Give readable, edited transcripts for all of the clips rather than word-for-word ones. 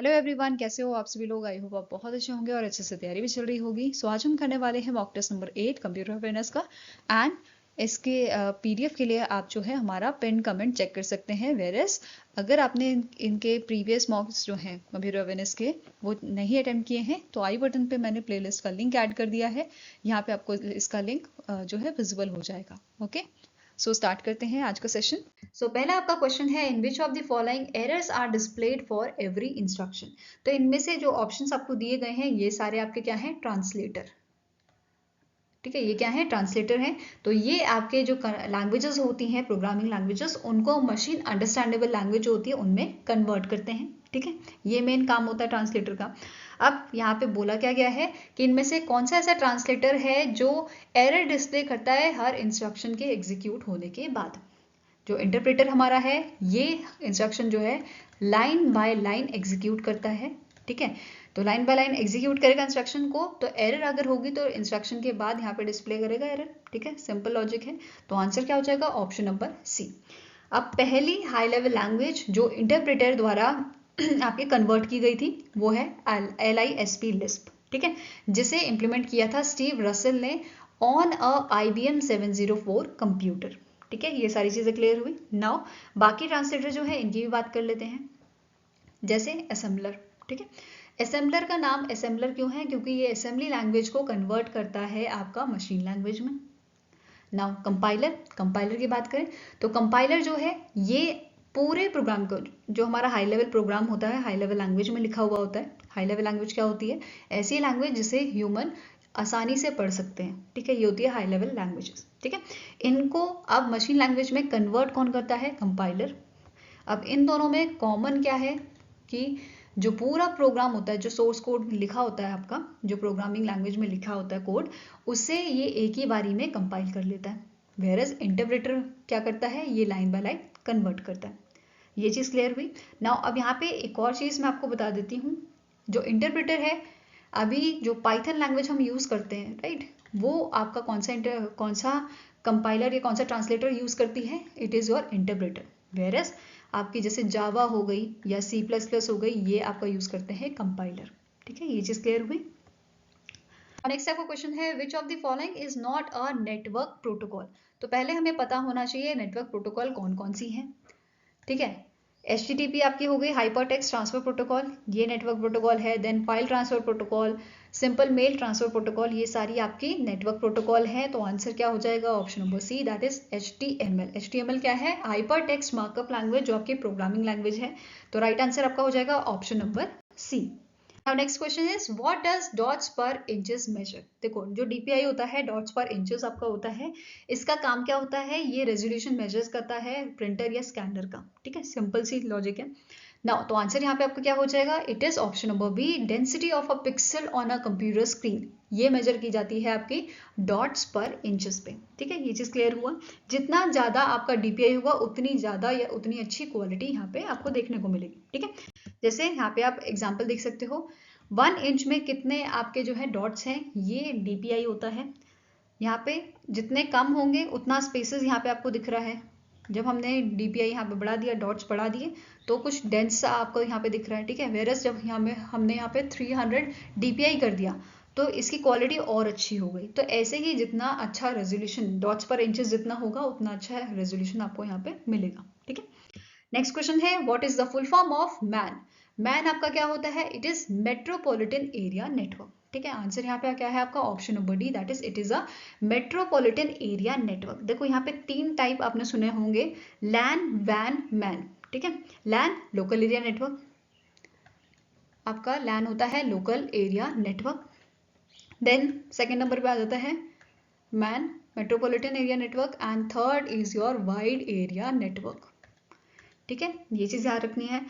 Hello everyone, कैसे हो आप सभी लोग। आई होप आप बहुत अच्छे होंगे और अच्छे से तैयारी भी चल रही होगी। सो आज हम करने वाले हैं mock test number 8 computer awareness का। एंड इसके पीडीएफ के लिए आप जो है हमारा पिन कमेंट चेक कर सकते हैं। वेरएस अगर आपने इनके प्रीवियस मॉक्स जो हैं कंप्यूटर अवेयरनेस के वो नहीं अटेम्प्ट किए हैं तो आई बटन पे मैंने प्लेलिस्ट का लिंक ऐड कर दिया है। यहाँ पे आपको इसका लिंक जो है विजिबल हो जाएगा। ओके, सो स्टार्ट करते हैं आज का सेशन। सो पहला आपका क्वेश्चन है, in which of the following errors are displayed for every instruction. तो इनमें से जो ऑप्शंस आपको दिए गए हैं ये सारे आपके क्या हैं, ट्रांसलेटर। ठीक है, ये क्या है, ट्रांसलेटर है। तो ये आपके जो लैंग्वेजेस होती हैं, प्रोग्रामिंग लैंग्वेजेस, उनको मशीन अंडरस्टैंडेबल लैंग्वेज होती है उनमें कन्वर्ट करते हैं। ठीक है, ये मेन काम होता है ट्रांसलेटर का। अब यहाँ पे बोला क्या गया है कि इनमें से कौन सा ऐसा ट्रांसलेटर है जो एरर डिस्प्ले करता है हर इंस्ट्रक्शन के एग्जीक्यूट होने के बाद। जो इंटरप्रेटर हमारा है ये इंस्ट्रक्शन जो है लाइन बाय लाइन एग्जीक्यूट करता है। ठीक है, तो लाइन बाय लाइन एग्जीक्यूट करेगा इंस्ट्रक्शन को, तो एरर अगर होगी तो इंस्ट्रक्शन के बाद यहाँ पे डिस्प्ले करेगा एरर। ठीक है, सिंपल लॉजिक है। तो आंसर क्या हो जाएगा, ऑप्शन नंबर सी। अब पहली हाई लेवल लैंग्वेज जो इंटरप्रेटर द्वारा आपके कन्वर्ट की गई थी वो है LISP लिस्प। ठीक है, जिसे इंप्लीमेंट किया था स्टीव रसेल ने ऑन अ IBM 704 कंप्यूटर। ठीक है, ये सारी चीजें क्लियर हुई। नाउ बाकी ट्रांसलेटर जो है इनकी भी बात कर लेते हैं, जैसे असेंबलर। ठीक है, असेंबलर का नाम असेंबलर क्यों है, क्योंकि ये असेंबली लैंग्वेज को कन्वर्ट करता है आपका मशीन लैंग्वेज में। नाउ कंपाइलर, कंपाइलर की बात करें तो कंपाइलर जो है ये पूरे प्रोग्राम को, जो हमारा हाई लेवल प्रोग्राम होता है हाई लेवल लैंग्वेज में लिखा हुआ होता है। हाई लेवल लैंग्वेज क्या होती है, ऐसी लैंग्वेज जिसे ह्यूमन आसानी से पढ़ सकते हैं। ठीक है, ये होती है हाई लेवल लैंग्वेजेस। ठीक है, इनको अब मशीन लैंग्वेज में कन्वर्ट कौन करता है, कंपाइलर। अब इन दोनों में कॉमन क्या है कि जो पूरा प्रोग्राम होता है, जो सोर्स कोड लिखा होता है आपका, जो प्रोग्रामिंग लैंग्वेज में लिखा होता है कोड, उसे ये एक ही बारी में कंपाइल कर लेता है। वेयरएज इंटरप्रेटर क्या करता है, ये लाइन बाय लाइन कन्वर्ट करता है। ये चीज क्लियर हुई। नाउ अब यहाँ पे एक और चीज मैं आपको बता देती हूँ। जो इंटरप्रेटर है, अभी जो पाइथन लैंग्वेज हम यूज करते हैं, राइट, वो आपका कौन सा कंपाइलर या कौन सा ट्रांसलेटर यूज करती है, it is your interpreter. Whereas आपकी जैसे जावा हो गई या C++ हो गई, ये आपका यूज करते हैं कंपाइलर। ठीक है, ये चीज क्लियर हुई। नेक्स्ट आपका क्वेश्चन है, विच of the following is not a network protocol. तो पहले हमें पता होना चाहिए नेटवर्क प्रोटोकॉल कौन कौन सी हैं। ठीक है, HTTP आपकी हो गई, हाइपर टेक्स्ट ट्रांसफर प्रोटोकॉल, ये नेटवर्क प्रोटोकॉल है। Then file transfer protocol, simple mail transfer protocol, ये सारी आपकी नेटवर्क प्रोटोकॉल है। तो आंसर क्या हो जाएगा, option number C, that is HTML। HTML क्या है, हाइपर टेक्स्ट मार्कअप लैंग्वेज, जो आपकी प्रोग्रामिंग लैंग्वेज है। तो राइट आंसर आपका हो जाएगा option number C. Now next question is, what does dots per inches measure। देखो जो DPI होता है, dots per inches आपका होता है, इसका काम क्या होता है, ये रेजोल्यूशन मेजर्स करता है प्रिंटर या स्कैनर का। ठीक है, सिंपल सी लॉजिक है। नाउ तो आंसर यहाँ पे आपका क्या हो जाएगा, it is option number B, density of a pixel on a computer screen. ये मेजर की जाती है आपकी डॉट्स पर इंचेस पे। ठीक है, ये चीज क्लियर हुआ। जितना ज्यादा आपका DPI होगा उतनी ज्यादा या उतनी अच्छी क्वालिटी यहाँ पे आपको देखने को मिलेगी। ठीक है, जैसे यहाँ पे आप एग्जाम्पल देख सकते हो, 1 इंच में कितने आपके जो है डॉट्स हैं, ये DPI होता है। यहाँ पे जितने कम होंगे उतना स्पेसेस यहाँ पे आपको दिख रहा है। जब हमने DPI यहाँ पे बढ़ा दिया, डॉट्स बढ़ा दिए, तो कुछ डेंस सा आपको यहाँ पे दिख रहा है। ठीक है, वेरस जब हमने यहाँ पे 300 DPI कर दिया तो इसकी क्वालिटी और अच्छी हो गई। तो ऐसे ही जितना अच्छा रेजोल्यूशन डॉट्स पर इंचेस जितना होगा उतना अच्छा रेजोल्यूशन आपको यहाँ पे मिलेगा। ठीक है, नेक्स्ट क्वेश्चन है, what is the full form of man. Man आपका क्या होता है, it is metropolitan area network. ठीक है, आंसर यहाँ पे क्या है आपका, option number D, that is it is a metropolitan area network. देखो यहाँ पे 3 टाइप आपने सुने होंगे, लैन, वैन, मैन। ठीक है, लैन लोकल एरिया नेटवर्क, आपका लैन होता है local area network. Then second number पे आ जाता है MAN, metropolitan area network, and third is your wide area network. ठीक है, ये चीज याद रखनी है।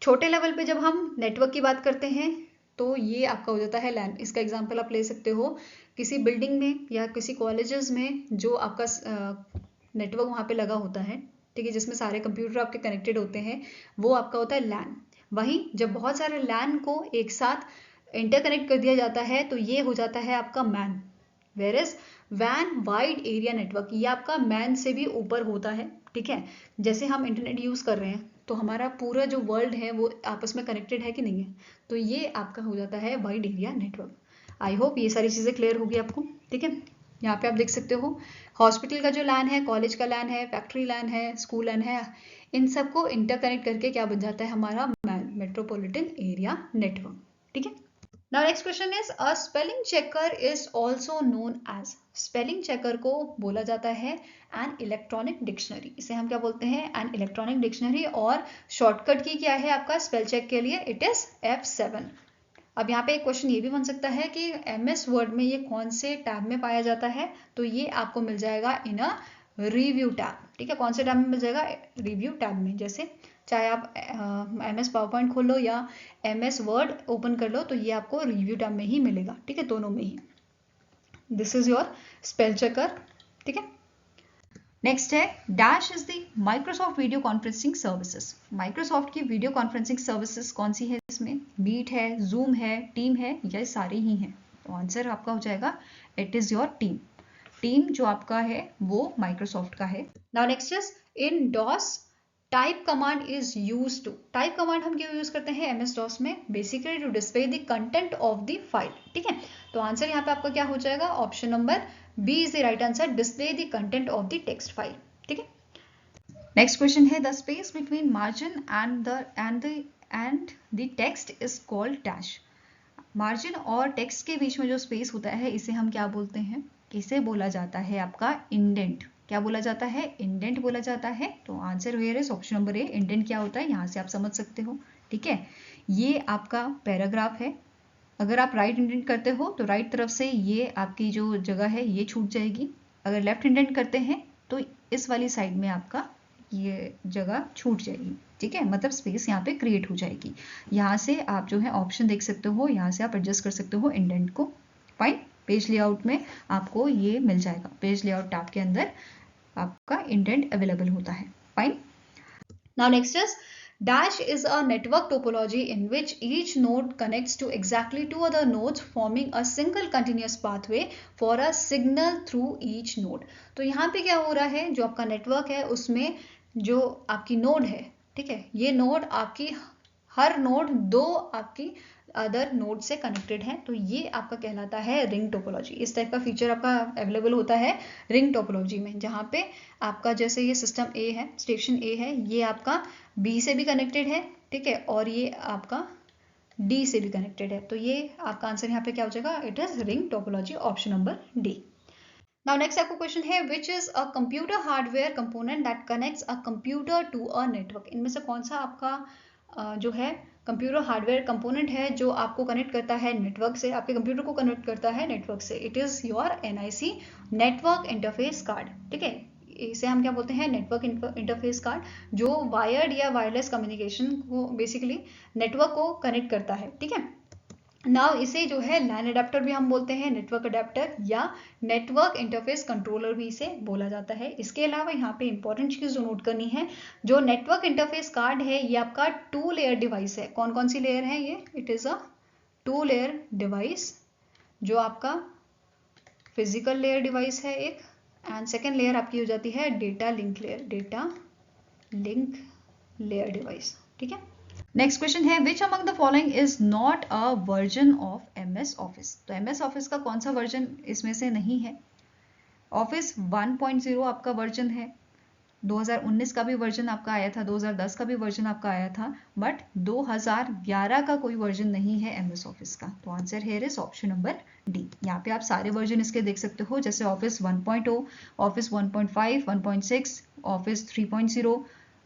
छोटे लेवल पे जब हम नेटवर्क की बात करते हैं तो ये आपका हो जाता है लैन। इसका एग्जांपल आप ले सकते हो किसी बिल्डिंग में या किसी कॉलेजेस में, जो आपका नेटवर्क वहाँ पे लगा होता है। ठीक है, जिसमें सारे कंप्यूटर आपके कनेक्टेड होते हैं, वो आपका होता है लैन। वहीं जब बहुत सारे लैन को एक साथ इंटरकनेक्ट कर दिया जाता है तो ये हो जाता है आपका मैन। वेरएज वैन, वाइड एरिया नेटवर्क, ये आपका मैन से भी ऊपर होता है। ठीक है, जैसे हम इंटरनेट यूज कर रहे हैं तो हमारा पूरा जो वर्ल्ड है वो आपस में कनेक्टेड है कि नहीं है, तो ये आपका हो जाता है वाइड एरिया नेटवर्क। आई होप ये सारी चीज़ें क्लियर होगी आपको, ठीक है। यहाँ पे आप देख सकते हो हॉस्पिटल का जो लैन है, कॉलेज का लैन है, फैक्ट्री लैन है, स्कूल लैन है, इन सबको इंटरकनेक्ट करके क्या बन जाता है हमारा मेट्रोपॉलिटन एरिया नेटवर्क, ठीक है। Now next question is a spelling checker is also known as, spelling checker को बोला जाता है an electronic dictionary, इसे हम क्या बोलते हैं an electronic dictionary, और शॉर्टकट की क्या है आपका स्पेल चेक के लिए, it is F7। अब यहाँ पे एक क्वेश्चन ये भी बन सकता है कि MS वर्ड में ये कौन से टैब में पाया जाता है, तो ये आपको मिल जाएगा इन अ रिव्यू टैब, ठीक है। कौन से टैब में मिल जाएगा, रिव्यू टैब में। जैसे चाहे आप MS पावर पॉइंट खोल लो या MS वर्ड ओपन कर लो, तो ये आपको रिव्यू टैब में ही मिलेगा, ठीक है, दोनों में ही। This is your spell checker, ठीक है। नेक्स्ट है dash is the Microsoft video conferencing services. Microsoft की वीडियो कॉन्फ्रेंसिंग सर्विसेज कौन सी है, इसमें मीट है, जूम है, टीम है, ये सारे ही हैं। तो आंसर आपका हो जाएगा it is your team. Team जो आपका है वो माइक्रोसॉफ्ट का है। Now next is in DOS type command is use to. Type command हम क्यों यूज करते हैं MS DOS में, basically to display the content of the file, ठीक है। तो आंसर यहाँ पे आपका क्या हो जाएगा, option number B is the right answer, display the content of the text file, ठीक है। नेक्स्ट क्वेश्चन है the space between margin and the text is called dash. Margin और टेक्स्ट के बीच में जो स्पेस होता है इसे हम क्या बोलते हैं, किसे बोला जाता है आपका इंडेंट। क्या बोला जाता है, इंडेंट बोला जाता है। तो answer here is option number A, indent क्या होता है यहाँ से आप समझ सकते हो, ठीक है। ये आपका पैराग्राफ है, अगर आप राइट इंडेंट करते हो तो राइट तरफ से ये आपकी जो जगह है ये छूट जाएगी, अगर लेफ्ट इंडेंट करते हैं तो इस वाली साइड में आपका ये जगह छूट जाएगी, ठीक है, मतलब स्पेस यहाँ पे क्रिएट हो जाएगी। यहाँ से आप जो है ऑप्शन देख सकते हो, यहाँ से आप एडजस्ट कर सकते हो इंडेंट को। फाइन, पेज लेआउट में आपको ये मिल जाएगा, पेज लेआउट टैब के अंदर आपका इंडेंट अवेलेबल होता है। Fine. Now next is dash is a network topology in which each node connects to exactly two other nodes forming a single continuous pathway for a signal through each node। तो यहाँ पे क्या हो रहा है, जो आपका नेटवर्क है उसमें जो आपकी नोड है, ठीक है, ये नोड आपकी हर नोड दो आपकी अदर नोड से कनेक्टेड है, तो ये आपका कहलाता है रिंग टोपोलॉजी। इस टाइप का फीचर आपका अवेलेबल होता है रिंग टोपोलॉजी में, जहाँ पे आपका जैसे ये सिस्टम A है, स्टेशन A है, ये आपका B से भी कनेक्टेड है, ठीक है, और ये आपका D से भी कनेक्टेड है। तो ये आपका आंसर यहाँ पे क्या हो जाएगा, it is ring topology, option number D। Now next आपको क्वेश्चन है which is a computer hardware component that connects a computer to a network. इनमें से कौन सा आपका जो है कंप्यूटर हार्डवेयर कंपोनेंट है जो आपको कनेक्ट करता है नेटवर्क से, आपके कंप्यूटर को कनेक्ट करता है नेटवर्क से। It is your NIC, network interface card, ठीक है। इसे हम क्या बोलते हैं, नेटवर्क इंटरफेस कार्ड, जो वायर्ड या वायरलेस कम्युनिकेशन को बेसिकली नेटवर्क को कनेक्ट करता है, ठीक है। नाउ इसे जो है लैन अडेप्टर भी हम बोलते हैं, नेटवर्क अडेप्टर या नेटवर्क इंटरफेस कंट्रोलर भी इसे बोला जाता है। इसके अलावा यहाँ पे इंपॉर्टेंट चीज जो नोट करनी है, जो नेटवर्क इंटरफेस कार्ड है ये आपका 2 लेयर डिवाइस है। कौन कौन सी लेयर है ये, it is a 2 layer device, जो आपका फिजिकल लेयर डिवाइस है एक, एंड सेकेंड लेयर आपकी हो जाती है data link layer, data link layer device, ठीक है। नेक्स्ट क्वेश्चन है which among the following is not a version of MS office. तो MS ऑफिस का कौन सा वर्जन इसमें से नहीं है। ऑफिस 1.0 आपका वर्जन है, 2019 का भी वर्जन आपका आया था, 2010 का भी वर्जन आपका आया था, बट 2011 का कोई वर्जन नहीं है MS ऑफिस का। तो answer here is option number D। यहाँ पे आप सारे वर्जन इसके देख सकते हो, जैसे office 1.0, office 1.5, 1.6, office 3.0,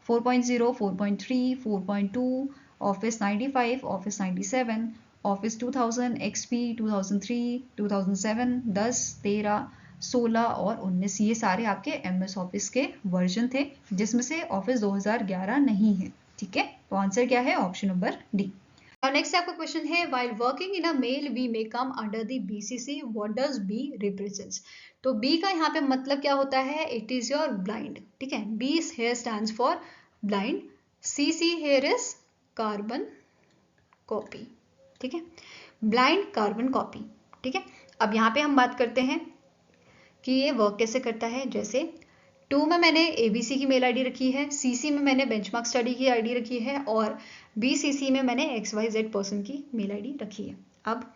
4.0, 4.3, 4.2, office 95, office 97, office 2000, XP 2003, 2007, 10, 13, 16 और 19, ये सारे आपके MS ऑफिस के वर्जन थे, जिसमें से ऑफिस 2011 नहीं है, ठीक है। तो आंसर क्या है, ऑप्शन नंबर D। नेक्स्ट आपका क्वेश्चन है while working in a mail we may come under the BCC, what does B represents. तो B का यहाँ पे मतलब क्या होता है, इट इज योर ब्लाइंड, ठीक है। B here stands for blind, CC here is carbon copy, ठीक है, ब्लाइंड कार्बन कॉपी, ठीक है। अब यहाँ पे हम बात करते हैं कि ये वर्क कैसे करता है। जैसे 2 में मैंने ABC की मेल आईडी रखी है, CC में मैंने बेंचमार्क स्टडी की आईडी रखी है और BCC में मैंने XYZ पर्सन की मेल आईडी रखी है। अब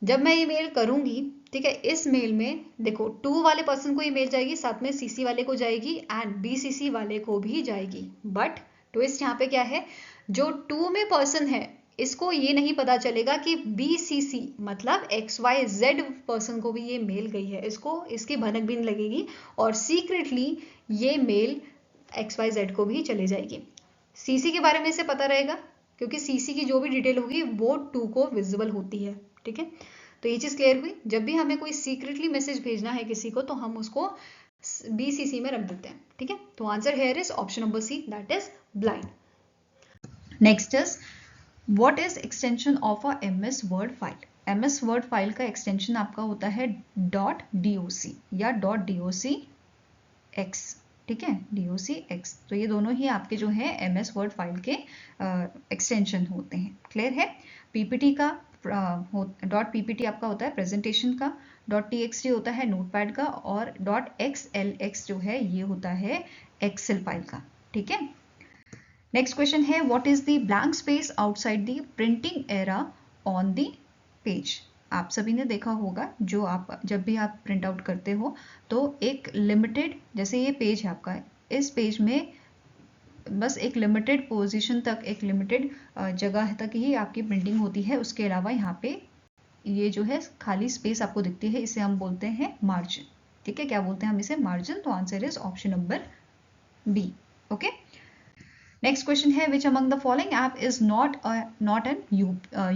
जब मैं ये मेल करूंगी, ठीक है, इस मेल में देखो 2 वाले पर्सन को ये मेल जाएगी, साथ में CC वाले को जाएगी एंड BCC वाले को भी जाएगी। बट ट्विस्ट यहाँ पे क्या है, जो 2 में पर्सन है इसको ये नहीं पता चलेगा कि BCC मतलब XYZ पर्सन को भी ये मेल गई है, इसको इसकी भनक भी नहीं लगेगी और सीक्रेटली ये मेल XYZ को भी चले जाएगी। CC के बारे में इसे पता रहेगा क्योंकि CC की जो भी डिटेल होगी वो 2 को विजिबल होती है, ठीक है। तो ये चीज क्लियर हुई। जब भी हमें कोई सीक्रेटली मैसेज भेजना है किसी को तो हम उसको BCC में रख देते हैं, ठीक है। तो answer here is option number C, that is blind. Next is what is extension of a MS word file. MS word file का एक्सटेंशन आपका होता है .doc या .docx, ठीक है, docx। तो ये दोनों ही आपके जो है MS वर्ड फाइल के एक्सटेंशन होते हैं। क्लियर है। PPT का .ppt आपका होता है प्रेजेंटेशन का, .txt होता है नोटपैड का और .xlx जो है ये होता है एक्सेल फाइल का, ठीक है। नेक्स्ट क्वेश्चन है what is the blank space outside the printing era on the page. आप सभी ने देखा होगा जो आप जब भी आप प्रिंट आउट करते हो तो एक लिमिटेड, जैसे ये पेज है आपका, इस पेज में बस एक लिमिटेड पोजीशन तक, एक लिमिटेड जगह तक ही आपकी प्रिंटिंग होती है। उसके अलावा यहाँ पे ये जो है खाली स्पेस आपको दिखती है, इसे हम बोलते हैं मार्जिन, ठीक है। क्या बोलते हैं हम इसे? मार्जिन। तो answer is option number B, okay. Next question है which among the following app is not an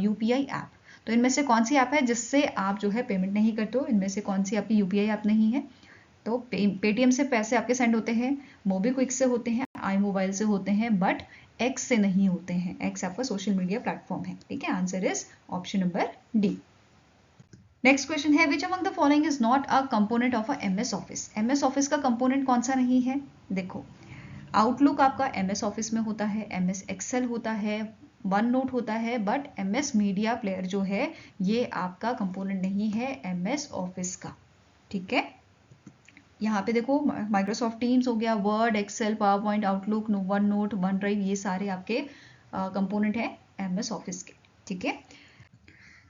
UPI app. तो इनमें से कौन सी ऐप है जिससे आप जो है पेमेंट नहीं करते हो? इनमें से कौन सी आपकी UPI ऐप नहीं है? तो पेटीएम से पैसे आपके सेंड होते हैं, मोबीक्विक से होते हैं, iMobile से होते हैं, बट X से नहीं होते हैं। X आपका सोशल मीडिया प्लेटफॉर्म है, ठीक है। Answer is option number D। Next question है which among the following is not a component of a MS office. MS office का कंपोनेंट कौन सा नहीं है? देखो, आउटलुक आपका MS ऑफिस में होता है, MS एक्सेल होता है, वन नोट होता है, बट MS मीडिया प्लेयर जो है ये आपका कंपोनेंट नहीं है MS ऑफिस का, ठीक है। यहाँ पे देखो माइक्रोसॉफ्ट टीम्स हो गया, Word, Excel, PowerPoint, Outlook, OneNote, OneDrive, ये सारे आपके कंपोनेंट है MS ऑफिस के, ठीक है।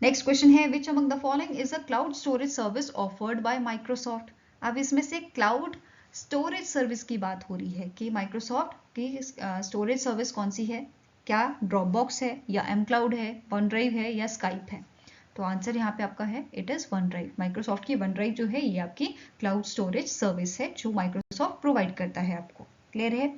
नेक्स्ट क्वेश्चन है which among the following is a cloud storage service offered by Microsoft. अब इसमें से क्लाउड स्टोरेज सर्विस की बात हो रही है कि माइक्रोसॉफ्ट की स्टोरेज सर्विस कौन सी है? क्या ड्रॉपबॉक्स है या mCloud है, वन ड्राइव है या स्काइप है? तो आंसर यहाँ पे आपका है it is one drive. Microsoft की वन ड्राइव जो है ये आपकी क्लाउड स्टोरेज सर्विस है जो माइक्रोसॉफ्ट प्रोवाइड करता है आपको। क्लियर है।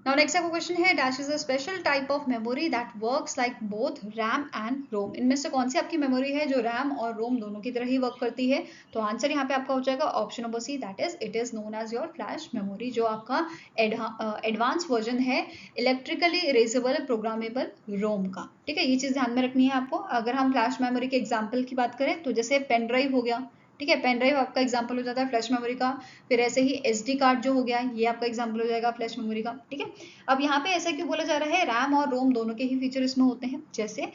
Now next आपका क्वेश्चन है dash is a special type of memory that works like both RAM and ROM. इनमें से कौन सी आपकी मेमोरी है जो रैम और रोम दोनों की तरह ही वर्क करती है? तो आंसर यहाँ पे आपका हो जाएगा option number C, that is it is known as your flash memory, जो आपका एडवांस वर्जन है इलेक्ट्रिकली इरेजेबल प्रोग्रामेबल रोम का, ठीक है। ये चीज ध्यान में रखनी है आपको। अगर हम फ्लैश मेमोरी के एग्जाम्पल की बात करें तो जैसे पेन ड्राइव हो गया, ठीक है, पेन ड्राइव आपका एग्जांपल हो जाता है फ्लैश मेमोरी का। फिर ऐसे ही SD कार्ड जो हो गया ये आपका एग्जांपल हो जाएगा फ्लैश मेमोरी का, ठीक है। अब यहाँ पे ऐसा क्यों बोला जा रहा है? रैम और रोम दोनों के ही फीचर इसमें होते हैं। जैसे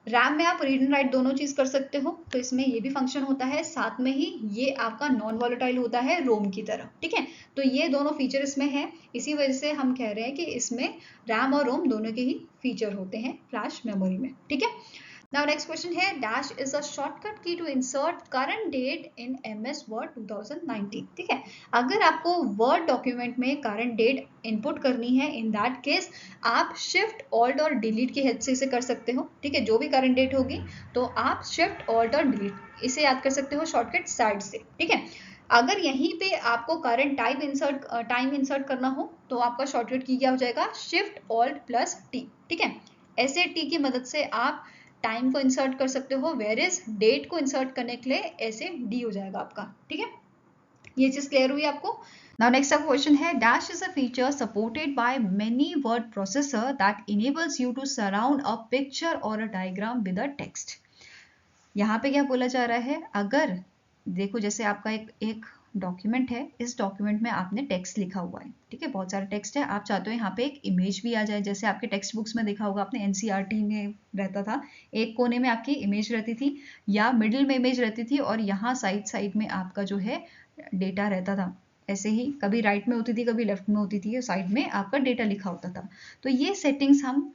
रैम में आप रीड एंड राइट दोनों चीज कर सकते हो, तो इसमें ये भी फंक्शन होता है, साथ में ही ये आपका नॉन वॉलेटाइल होता है रोम की तरह, ठीक है। तो ये दोनों फीचर इसमें है, इसी वजह से हम कह रहे हैं कि इसमें रैम और रोम दोनों के ही फीचर होते हैं फ्लैश मेमोरी में, ठीक है। Now next question है dash is a shortcut key to insert current date in MS Word 2019, ठीक है। अगर आपको वर्ड डॉक्यूमेंट में करंट डेट इनपुट करनी है, इन दैट केस आप शिफ्ट ऑल्ट और डिलीट की हेल्प से इसे कर सकते हो, ठीक है। जो भी करंट डेट होगी तो आप शिफ्ट ऑल्ट और डिलीट इसे याद कर सकते हो शॉर्टकट साइड से, ठीक है। अगर यहीं पे आपको करंट टाइम इंसर्ट करना हो तो आपका शॉर्टकट की क्या हो जाएगा? शिफ्ट ऑल्ट प्लस टी, ठीक है। ऐसे टी की मदद से आप टाइम को इंसर्ट कर सकते हो, वेयर इज डेट को इंसर्ट करने के लिए ऐसे डी हो जाएगा आपका, ठीक है। ये चीज क्लियर हुई आपको। नाउ नेक्स्ट अब क्वेश्चन है dash is a feature supported by many word processor that enables you to surround a picture और a diagram with a text. यहाँ पे क्या बोला जा रहा है? अगर देखो जैसे आपका एक डॉक्यूमेंट है, इस डॉक्यूमेंट में आपने टेक्स्ट लिखा हुआ है, ठीक है, बहुत सारा टेक्स्ट है, आप चाहते हो यहाँ पे एक इमेज भी आ जाए, जैसे आपके टेक्स्ट बुक्स में देखा होगा आपने, NCERT में रहता था, एक कोने में आपकी इमेज रहती थी या मिडिल में इमेज रहती थी और यहाँ साइड साइड में आपका जो है डेटा रहता था। ऐसे ही कभी राइट में होती थी, कभी लेफ्ट में होती थी, साइड में आपका डेटा लिखा होता था। तो ये सेटिंग्स हम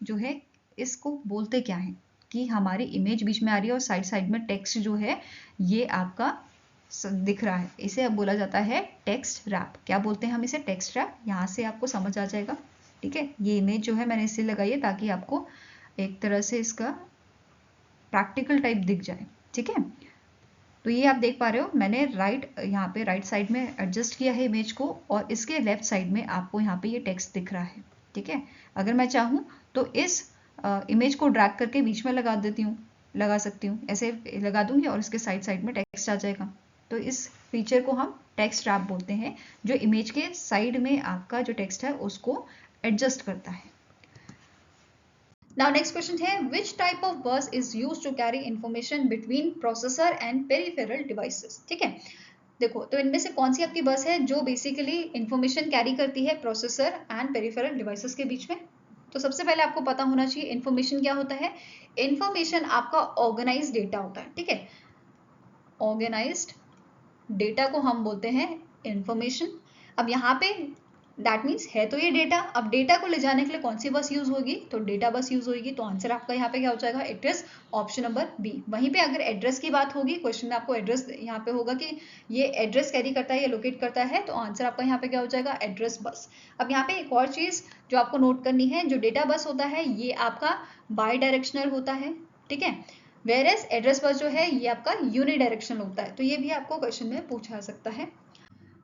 जो है इसको बोलते क्या है कि हमारी इमेज बीच में आ रही है और साइड साइड में टेक्स्ट जो है ये आपका दिख रहा है, इसे अब बोला जाता है टेक्स्ट रैप। क्या बोलते हैं हम इसे? Text rap. यहाँ से आपको समझ आ जाएगा, ठीक है। ये इमेज जो है मैंने इससे लगाई है ताकि आपको एक तरह से इसका प्रैक्टिकल टाइप दिख जाए, ठीक है। तो ये आप देख पा रहे हो, मैंने यहाँ पे राइट साइड में एडजस्ट किया है इमेज को, और इसके लेफ्ट साइड में आपको यहाँ पे ये टेक्स्ट दिख रहा है, ठीक है। अगर मैं चाहूँ तो इस इमेज को ड्रैग करके बीच में लगा सकती हूँ, ऐसे लगा दूंगी और इसके साइड साइड में टेक्स्ट आ जाएगा। तो इस फीचर को हम टेक्स्ट रैप बोलते हैं, जो इमेज के साइड में आपका जो टेक्स्ट है उसको एडजस्ट करता है। Now next question है, which type of bus is used to carry information between processor and peripheral devices? ठीक है, देखो तो इनमें से कौन सी आपकी बस है जो बेसिकली इंफॉर्मेशन कैरी करती है प्रोसेसर एंड पेरिफेरल डिवाइसेस के बीच में? तो सबसे पहले आपको पता होना चाहिए इंफॉर्मेशन क्या होता है। इंफॉर्मेशन आपका ऑर्गेनाइज्ड डेटा होता है, ठीक है। ऑर्गेनाइज्ड डेटा को हम बोलते हैं इंफॉर्मेशन। अब यहाँ पे दैट मीन्स है तो ये डेटा, अब डेटा को ले जाने के लिए कौन सी बस यूज होगी? तो डेटा बस यूज होगी। तो आंसर आपका यहाँ पे क्या हो जाएगा? It is option number B. वहीं पे अगर एड्रेस की बात होगी, क्वेश्चन में आपको एड्रेस यहाँ पे होगा कि ये एड्रेस कैरी करता है या लोकेट करता है, तो आंसर आपका यहाँ पे क्या हो जाएगा? Address bus. अब यहाँ पे एक और चीज जो आपको नोट करनी है, जो डेटा बस होता है ये आपका बाई डायरेक्शनल होता है, ठीक है। वेयरएज एड्रेस बस जो है ये आपका यूनिडायरेक्शनल होता है। तो ये भी आपको क्वेश्चन में पूछा सकता है।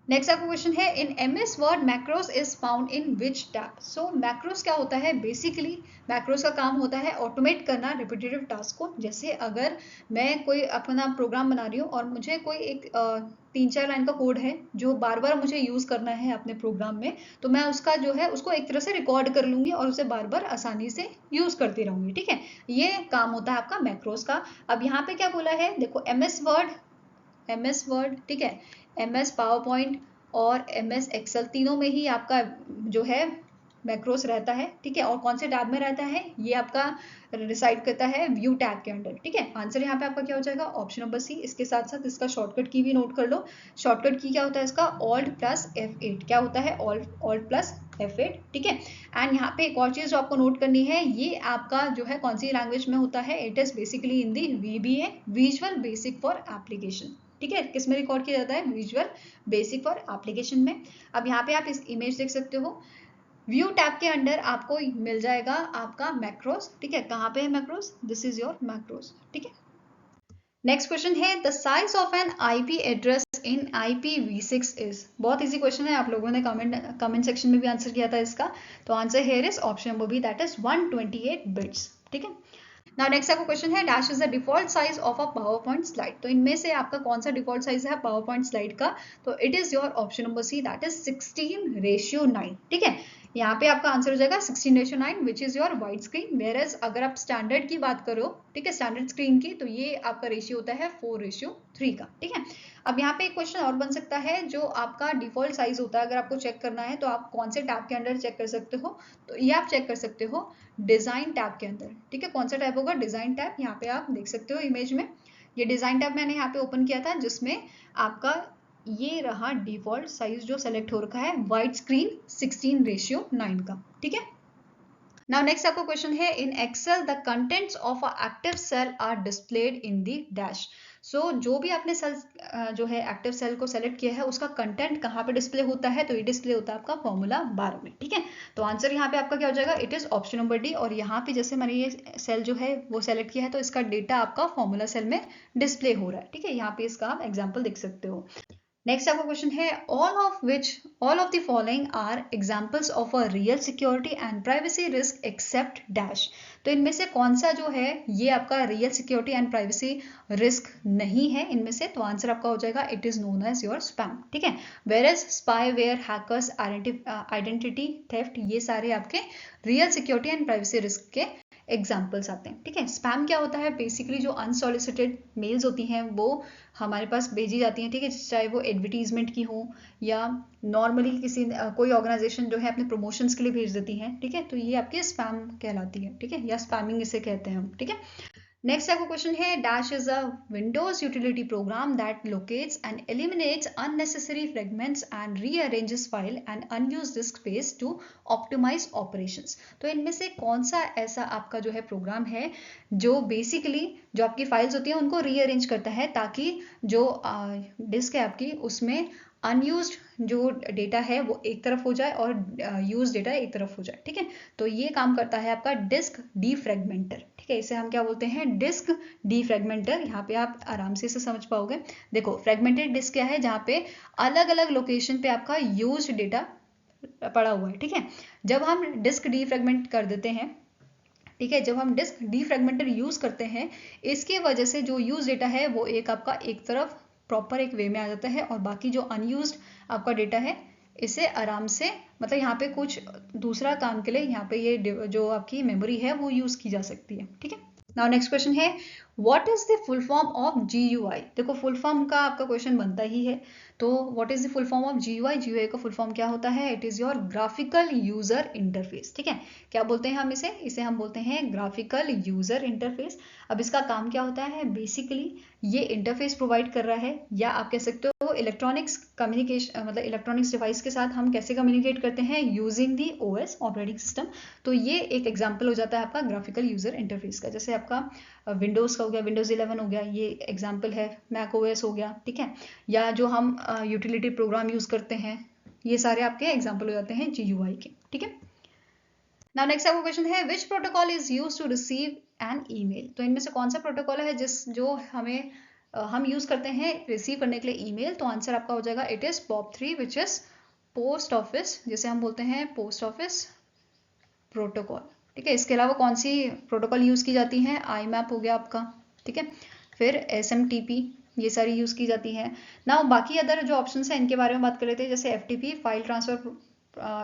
नेक्स्ट आपका क्वेश्चन है, in MS word macros is found in which tab? So macros क्या होता है? बेसिकली मैक्रोस का काम होता है ऑटोमेट करना रिपीटेटिव टास्क को। जैसे अगर मैं कोई अपना प्रोग्राम बना रही हूँ और मुझे कोई एक 3-4 लाइन का कोड है जो बार बार मुझे यूज करना है अपने प्रोग्राम में, तो मैं उसका जो है उसको एक तरह से रिकॉर्ड कर लूंगी और उसे बार बार आसानी से यूज करती रहूंगी, ठीक है। ये काम होता है आपका मैक्रोस का। अब यहाँ पे क्या बोला है, देखो एमएस वर्ड, ठीक है, एमएस पावर पॉइंट और एमएस एक्सेल तीनों में ही आपका जो है मैक्रोस रहता है, ठीक है। और कौन से टैब में रहता है? ये आपका रिसाइड करता है व्यू टैब के अंदर, ठीक है। आंसर यहाँ पे आपका क्या हो जाएगा? Option number C. इसके साथ साथ इसका शॉर्टकट की भी नोट कर लो। शॉर्टकट की क्या होता है इसका? Alt plus F8। क्या होता है? ऑल्ट प्लस F8, ठीक है। एंड यहाँ पे एक और चीज जो आपको नोट करनी है, ये आपका जो है कौन सी लैंग्वेज में होता है? It is basically in the VBA, visual basic for application, ठीक है। किस में रिकॉर्ड किया जाता है? विजुअल बेसिक फॉर एप्लीकेशन में। अब यहाँ पे आप इस इमेज देख सकते हो, व्यू टैब के अंदर आपको मिल जाएगा आपका मैक्रोस, ठीक है। कहाँ पे है macros? This is your macros, ठीक है। नेक्स्ट क्वेश्चन है, the size of an IP address in IPv6 is? बहुत इजी क्वेश्चन है, आप लोगों ने कमेंट सेक्शन में भी आंसर किया था इसका। तो answer here is option number B, that is 128 bits, ठीक है। नाउ नेक्स्ट आपका क्वेश्चन है, dash is the default size of a PowerPoint slide? तो इनमें से आपका कौन सा डिफॉल्ट साइज है पावर पॉइंट स्लाइड का? तो it is your option number C, that is 16:9, ठीक है। यहाँ पे आपका आंसर हो जाएगा 16:9 which is your wide screen. Whereas अगर आप स्टैंडर्ड की बात करो, ठीक है, स्टैंडर्ड स्क्रीन की, तो ये आपका रेशियो होता है 4:3 का, ठीक है। अब यहाँ पे एक क्वेश्चन और बन सकता है, जो आपका डिफॉल्ट साइज होता है अगर आपको चेक करना है तो आप कौन से टैब के अंदर चेक कर सकते हो? तो ये आप चेक कर सकते हो डिजाइन टैब के अंदर, ठीक है। कौन सा टैब होगा? Design tab. यहाँ पे आप देख सकते हो इमेज में, ये डिजाइन टैब मैंने यहाँ पे ओपन किया था, जिसमें आपका ये रहा डिफॉल्ट साइज जो सेलेक्ट हो रखा है, वाइड स्क्रीन 16:9 का, ठीक है। नाउ नेक्स्ट आपको क्वेश्चन है, in Excel the contents of a active cell are displayed in the dash? So जो भी आपने सेल जो है एक्टिव सेल को सेलेक्ट किया है उसका कंटेंट कहाँ पे डिस्प्ले होता है? तो ये डिस्प्ले होता है आपका फॉर्मूला 12 में, ठीक है। तो आंसर यहाँ पे आपका क्या हो जाएगा? It is option number D. और यहाँ पे जैसे मैंने ये सेल जो है वो सेलेक्ट किया है तो इसका डेटा आपका फॉर्मूला सेल में डिस्प्ले हो रहा है, ठीक है। यहाँ पे इसका आप एग्जाम्पल देख सकते हो। नेक्स्ट आपका क्वेश्चन है, all of the following are examples of a real security and privacy risk except dash? तो इनमें से कौन सा जो है ये आपका real security and privacy risk नहीं है इनमें से? तो आंसर आपका हो जाएगा it is known as your spam, ठीक है। Whereas spyware, hackers, identity theft, ये सारे आपके real security and privacy risk के एग्जाम्पल्स आते हैं, ठीक है। स्पैम क्या होता है? बेसिकली जो अनसॉलिसिटेड मेल्स होती हैं वो हमारे पास भेजी जाती हैं, ठीक है, चाहे वो एडवर्टीजमेंट की हो या नॉर्मली किसी कोई ऑर्गेनाइजेशन जो है अपने प्रमोशंस के लिए भेज देती हैं, ठीक है। तो ये आपकी स्पैम कहलाती है, ठीक है, या स्पैमिंग इसे कहते हैं हम, ठीक है। नेक्स्ट आपका क्वेश्चन है, dash is a Windows utility program that locates and eliminates unnecessary fragments and rearranges file and unused disk space to optimise operations. तो इनमें से कौन सा ऐसा आपका जो है प्रोग्राम है जो बेसिकली जो आपकी फाइल्स होती हैं उनको रीअरेंज करता है ताकि जो डिस्क है आपकी उसमें अनयूज्ड जो डेटा है वो एक तरफ हो जाए और यूज डेटा एक तरफ हो जाए। ठीक है, तो ये काम करता है आपका डिस्क डीफ्रेगमेंटर। ठीक है, इसे हम क्या बोलते हैं, डिस्क डीफ्रेगमेंटर। यहाँ पे आप आराम से इसे समझ पाओगे। देखो, फ्रेगमेंटेड डिस्क क्या है, जहाँ पे अलग अलग लोकेशन पे आपका यूज डेटा पड़ा हुआ है। ठीक है, जब हम डिस्क डीफ्रेगमेंट कर देते हैं, ठीक है, जब हम डिस्क डीफ्रेगमेंटर यूज करते हैं, इसकी वजह से जो यूज डेटा है वो एक आपका एक तरफ प्रॉपर एक वे में आ जाता है और बाकी जो अनयूज्ड आपका डेटा है इसे आराम से, मतलब यहाँ पे कुछ दूसरा काम के लिए यहाँ पे ये जो आपकी मेमोरी है वो यूज की जा सकती है। ठीक है, नाउ नेक्स्ट क्वेश्चन है, what is the full form of GUI। देखो, फुल फॉर्म का आपका क्वेश्चन बनता ही है, तो what is the full form of GUI। GUI का फुल फॉर्म क्या होता है, it is your graphical user interface. ठीक है, क्या बोलते हैं हम इसे हम बोलते हैं ग्राफिकल यूजर इंटरफेस। अब इसका काम क्या होता है, बेसिकली ये इंटरफेस प्रोवाइड कर रहा है, या आप कह सकते हो इलेक्ट्रॉनिक्स कम्युनिकेशन, मतलब इलेक्ट्रॉनिक्स डिवाइस के साथ हम कैसे कम्युनिकेट करते हैं, using the OS operating system. तो ये एक एग्जांपल हो जाता है आपका ग्राफिकल यूजर इंटरफेस का। जैसे आपका विंडोज का हो गया, विंडोज 11 हो गया, ये एग्जाम्पल है। मैक OS हो गया। ठीक है, या जो हम यूटिलिटी प्रोग्राम यूज करते हैं, ये सारे आपके एग्जाम्पल हो जाते हैं GUI के। ठीक है, नाउ नेक्स्ट आपका क्वेश्चन है, which protocol is use to receive an email. तो इनमें से कौन सा प्रोटोकॉल है जो हमें हम यूज करते हैं रिसीव करने के लिए ईमेल। तो आंसर आपका हो जाएगा, it is POP3 which is post office, जिसे हम बोलते हैं पोस्ट ऑफिस प्रोटोकॉल। ठीक है, इसके अलावा कौन सी प्रोटोकॉल यूज की जाती है, IMAP हो गया आपका। ठीक है, फिर SMTP, ये सारी यूज की जाती है ना। बाकी अदर जो ऑप्शन है इनके बारे में बात कर लेते हैं, जैसे FTP फाइल ट्रांसफर,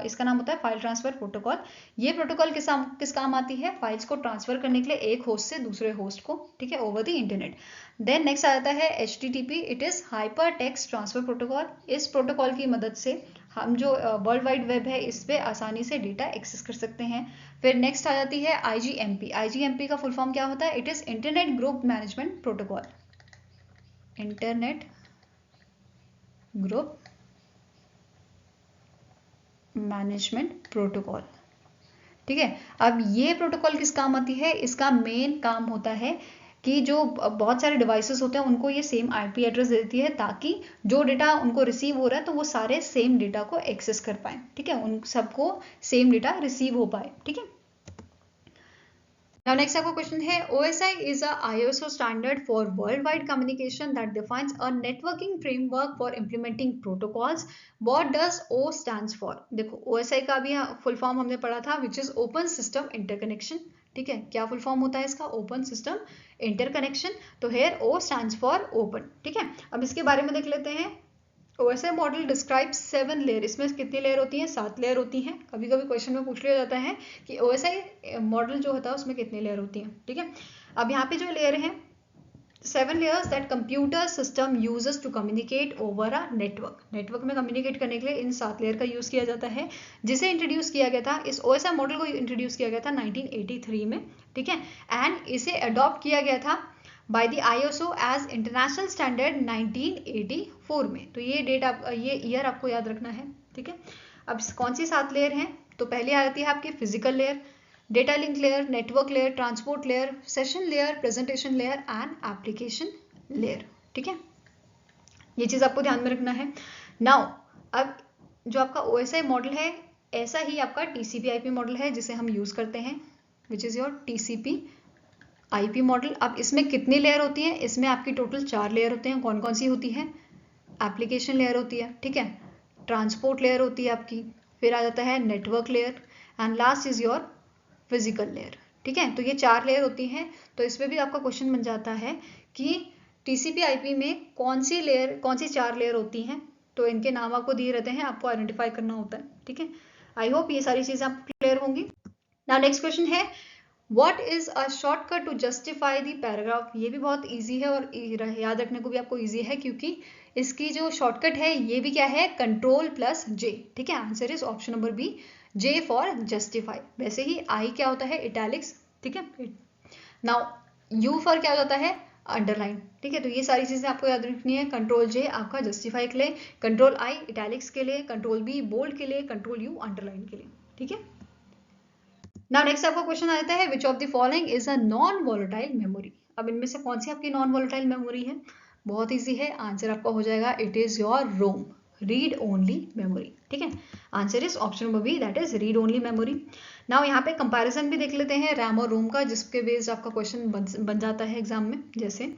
इसका नाम होता है फाइल ट्रांसफर प्रोटोकॉल। ये प्रोटोकॉल किस काम आती है, फाइल्स को ट्रांसफर करने के लिए एक होस्ट से दूसरे होस्ट को, ठीक है, over the internet. Then next आ जाता है HTTP, it is hyper text transfer protocol. इस प्रोटोकॉल की मदद से हम जो वर्ल्ड वाइड वेब है इस पे आसानी से डेटा एक्सेस कर सकते हैं। फिर नेक्स्ट आ जाती है IGMP। IGMP का फुल फॉर्म क्या होता है, it is internet group management protocol. Internet group management protocol. ठीक है, अब ये प्रोटोकॉल किस काम आती है, इसका मेन काम होता है कि जो बहुत सारे डिवाइसेस होते हैं उनको ये सेम IP एड्रेस देती है, ताकि जो डेटा उनको रिसीव हो रहा है तो वो सारे सेम डेटा को एक्सेस कर पाए। ठीक है, उन सबको सेम डेटा रिसीव हो पाए। ठीक है, Now next आपका क्वेश्चन है, OSI is a ISO standard for worldwide communication that defines a networking framework for implementing protocols. What does O stands for? देखो, OSI का भी फुल फॉर्म हमने पढ़ा था, which is Open System Interconnection। ठीक है, क्या फुल फॉर्म होता है इसका, ओपन सिस्टम इंटरकनेक्शन। तो here O stands for open. ठीक है, अब इसके बारे में देख लेते हैं। OSI model describes 7 layer. इसमें कितनी लेयर होती हैं, 7 लेयर होती हैं। कभी कभी क्वेश्चन में पूछ लिया जाता है कि OSI मॉडल जो होता है उसमें कितनी लेयर होती हैं। ठीक है, अब यहाँ पे जो लेयर हैं, 7 layers that computer system uses to communicate over a network। Network में कम्युनिकेट करने के लिए इन 7 लेयर का यूज किया जाता है, जिसे इंट्रोड्यूस किया गया था, इस OSI मॉडल को इंट्रोड्यूस किया गया था 1983 में। ठीक है, एंड इसे अडॉप्ट किया गया था by the ISO as international standard 1984 में। तो ये डेट आप, ये ईयर आपको याद रखना है। ठीक है, अब कौन सी 7 लेयर हैं, तो पहले आती है आपकी physical layer, data link layer, network layer, transport layer, session layer, presentation layer and application layer. ठीक है, ये चीज आपको ध्यान में रखना है। नाउ अब जो आपका OSI मॉडल है, ऐसा ही आपका TCP/IP मॉडल है जिसे हम यूज करते हैं, which is your TCP/IP model. अब इसमें कितनी लेयर होती है, इसमें आपकी टोटल 4 लेयर होते हैं। कौन कौन सी होती है, एप्लीकेशन लेयर होती है, ठीक है, ट्रांसपोर्ट लेयर होती है आपकी, फिर आ जाता है network layer, and last is your physical layer. ठीक है, तो ये 4 लेयर होती हैं। तो इसमें भी आपका क्वेश्चन बन जाता है कि TCP/IP में कौन सी 4 लेयर होती हैं। तो इनके नाम आपको दिए रहते हैं, आपको आइडेंटिफाई करना होता है। ठीक है, आई होप ये सारी चीजें आपको क्लियर होंगी। नाउ नेक्स्ट क्वेश्चन है, what is a shortcut to justify the paragraph. ये भी बहुत ईजी है और याद रखने को भी आपको ईजी है, क्योंकि इसकी जो शॉर्टकट है ये भी क्या है, Ctrl+J। ठीक है, answer is option number B, J for justify. वैसे ही I क्या होता है, इटैलिक्स। ठीक है, नाउ यू फॉर क्या हो जाता है, अंडरलाइन। ठीक है, तो ये सारी चीजें आपको याद रखनी है। कंट्रोल जे आपका जस्टिफाई के लिए, कंट्रोल आई इटैलिक्स के लिए, कंट्रोल बी बोल्ड के लिए, कंट्रोल यू अंडरलाइन के लिए। ठीक है, नाउ नेक्स्ट आपका क्वेश्चन आ जाता है, विच of the following is a non volatile memory. अब इनमें से कौन सी आपकी नॉन वॉलेटाइल मेमोरी है? बहुत इजी है, आंसर आपका हो जाएगा it is your ROM, read only memory. ठीक है, answer is option number B, that is read only memory. Now यहाँ पे कंपैरिजन भी देख लेते हैं रैम और रोम का, जिसके बेस्ड आपका क्वेश्चन बन जाता है एग्जाम में। जैसे